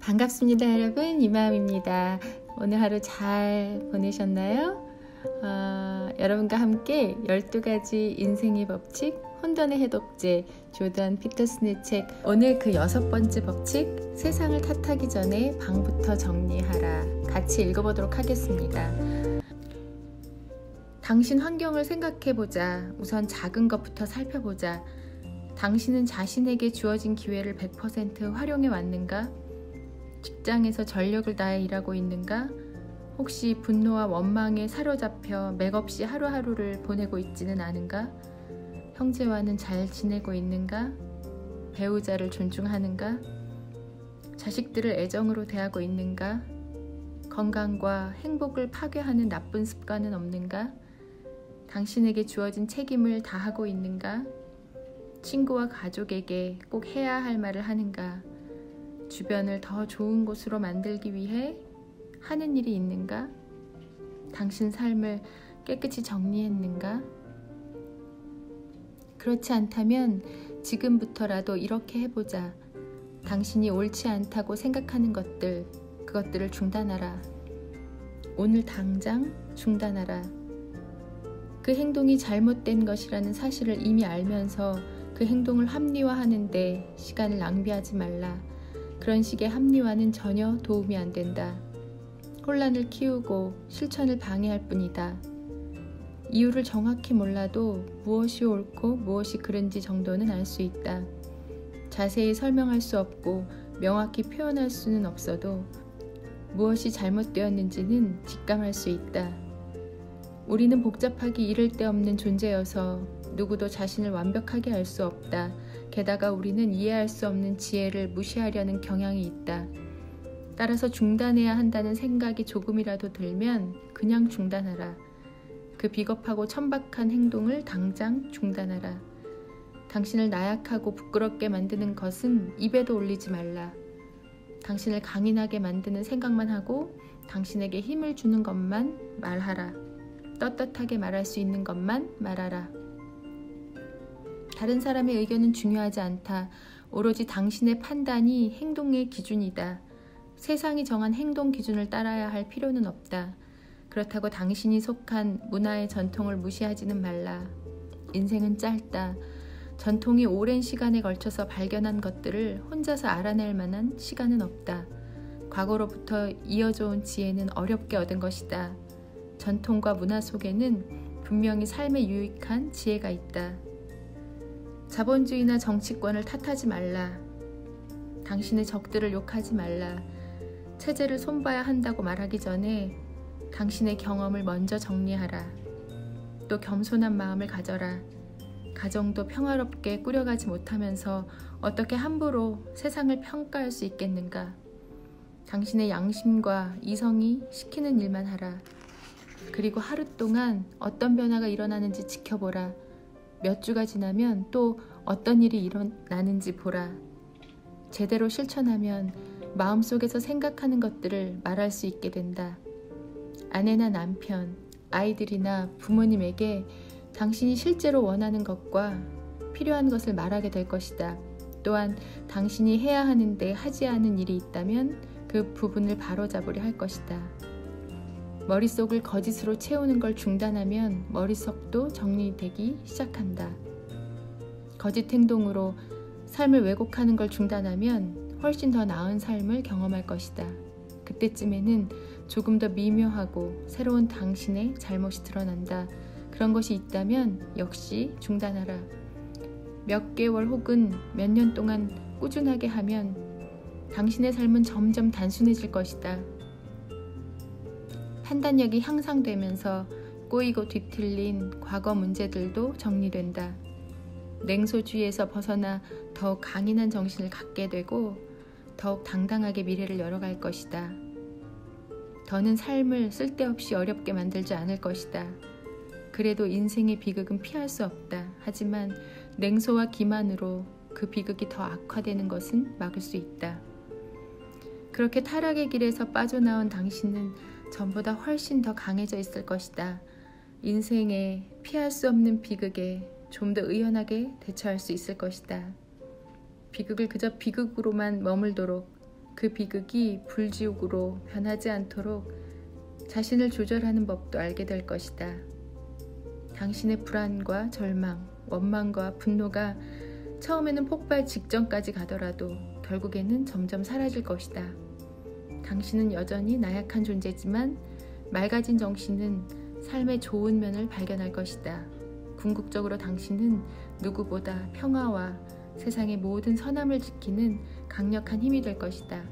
반갑습니다 여러분, 이마음입니다. 오늘 하루 잘 보내셨나요? 여러분과 함께 12가지 인생의 법칙, 혼돈의 해독제, 조던 피터슨의 책, 오늘 그 6번째 법칙, 세상을 탓하기 전에 방부터 정리하라, 같이 읽어보도록 하겠습니다. 당신 환경을 생각해보자. 우선 작은 것부터 살펴보자. 당신은 자신에게 주어진 기회를 100% 활용해 왔는가? 직장에서 전력을 다해 일하고 있는가? 혹시 분노와 원망에 사로잡혀 맥없이 하루하루를 보내고 있지는 않은가? 형제와는 잘 지내고 있는가? 배우자를 존중하는가? 자식들을 애정으로 대하고 있는가? 건강과 행복을 파괴하는 나쁜 습관은 없는가? 당신에게 주어진 책임을 다하고 있는가? 친구와 가족에게 꼭 해야 할 말을 하는가? 주변을 더 좋은 곳으로 만들기 위해 하는 일이 있는가? 당신 삶을 깨끗이 정리했는가? 그렇지 않다면 지금부터라도 이렇게 해보자. 당신이 옳지 않다고 생각하는 것들, 그것들을 중단하라. 오늘 당장 중단하라. 그 행동이 잘못된 것이라는 사실을 이미 알면서 그 행동을 합리화하는데 시간을 낭비하지 말라. 그런 식의 합리화는 전혀 도움이 안 된다. 혼란을 키우고 실천을 방해할 뿐이다. 이유를 정확히 몰라도 무엇이 옳고 무엇이 그른지 정도는 알 수 있다. 자세히 설명할 수 없고 명확히 표현할 수는 없어도 무엇이 잘못되었는지는 직감할 수 있다. 우리는 복잡하기 이를 데 없는 존재여서 누구도 자신을 완벽하게 알 수 없다. 게다가 우리는 이해할 수 없는 지혜를 무시하려는 경향이 있다. 따라서 중단해야 한다는 생각이 조금이라도 들면 그냥 중단하라. 그 비겁하고 천박한 행동을 당장 중단하라. 당신을 나약하고 부끄럽게 만드는 것은 입에도 올리지 말라. 당신을 강인하게 만드는 생각만 하고 당신에게 힘을 주는 것만 말하라. 떳떳하게 말할 수 있는 것만 말하라. 다른 사람의 의견은 중요하지 않다. 오로지 당신의 판단이 행동의 기준이다. 세상이 정한 행동 기준을 따라야 할 필요는 없다. 그렇다고 당신이 속한 문화의 전통을 무시하지는 말라. 인생은 짧다. 전통이 오랜 시간에 걸쳐서 발견한 것들을 혼자서 알아낼 만한 시간은 없다. 과거로부터 이어져 온 지혜는 어렵게 얻은 것이다. 전통과 문화 속에는 분명히 삶에 유익한 지혜가 있다. 자본주의나 정치권을 탓하지 말라. 당신의 적들을 욕하지 말라. 체제를 손봐야 한다고 말하기 전에 당신의 경험을 먼저 정리하라. 또 겸손한 마음을 가져라. 가정도 평화롭게 꾸려가지 못하면서 어떻게 함부로 세상을 평가할 수 있겠는가? 당신의 양심과 이성이 시키는 일만 하라. 그리고 하루 동안 어떤 변화가 일어나는지 지켜보라. 몇 주가 지나면 또 어떤 일이 일어나는지 보라. 제대로 실천하면 마음속에서 생각하는 것들을 말할 수 있게 된다. 아내나 남편, 아이들이나 부모님에게 당신이 실제로 원하는 것과 필요한 것을 말하게 될 것이다. 또한 당신이 해야 하는데 하지 않은 일이 있다면 그 부분을 바로잡으려 할 것이다. 머릿속을 거짓으로 채우는 걸 중단하면 머릿속도 정리되기 시작한다. 거짓 행동으로 삶을 왜곡하는 걸 중단하면 훨씬 더 나은 삶을 경험할 것이다. 그때쯤에는 조금 더 미묘하고 새로운 당신의 잘못이 드러난다. 그런 것이 있다면 역시 중단하라. 몇 개월 혹은 몇 년 동안 꾸준하게 하면 당신의 삶은 점점 단순해질 것이다. 판단력이 향상되면서 꼬이고 뒤틀린 과거 문제들도 정리된다. 냉소주의에서 벗어나 더욱 강인한 정신을 갖게 되고 더욱 당당하게 미래를 열어갈 것이다. 더는 삶을 쓸데없이 어렵게 만들지 않을 것이다. 그래도 인생의 비극은 피할 수 없다. 하지만 냉소와 기만으로 그 비극이 더 악화되는 것은 막을 수 있다. 그렇게 타락의 길에서 빠져나온 당신은 전보다 훨씬 더 강해져 있을 것이다. 인생에 피할 수 없는 비극에 좀 더 의연하게 대처할 수 있을 것이다. 비극을 그저 비극으로만 머물도록 그 비극이 불지옥으로 변하지 않도록 자신을 조절하는 법도 알게 될 것이다. 당신의 불안과 절망, 원망과 분노가 처음에는 폭발 직전까지 가더라도 결국에는 점점 사라질 것이다. 당신은 여전히 나약한 존재지만 맑아진 정신은 삶의 좋은 면을 발견할 것이다. 궁극적으로 당신은 누구보다 평화와 세상의 모든 선함을 지키는 강력한 힘이 될 것이다.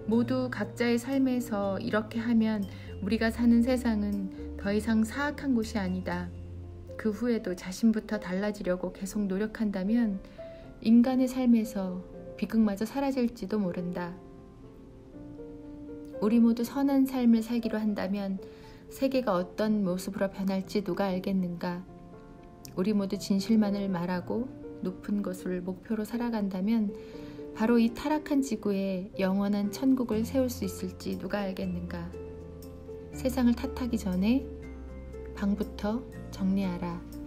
모두 각자의 삶에서 이렇게 하면 우리가 사는 세상은 더 이상 사악한 곳이 아니다. 그 후에도 자신부터 달라지려고 계속 노력한다면 인간의 삶에서 비극마저 사라질지도 모른다. 우리 모두 선한 삶을 살기로 한다면 세계가 어떤 모습으로 변할지 누가 알겠는가? 우리 모두 진실만을 말하고 높은 것을 목표로 살아간다면 바로 이 타락한 지구에 영원한 천국을 세울 수 있을지 누가 알겠는가? 세상을 탓하기 전에 방부터 정리하라.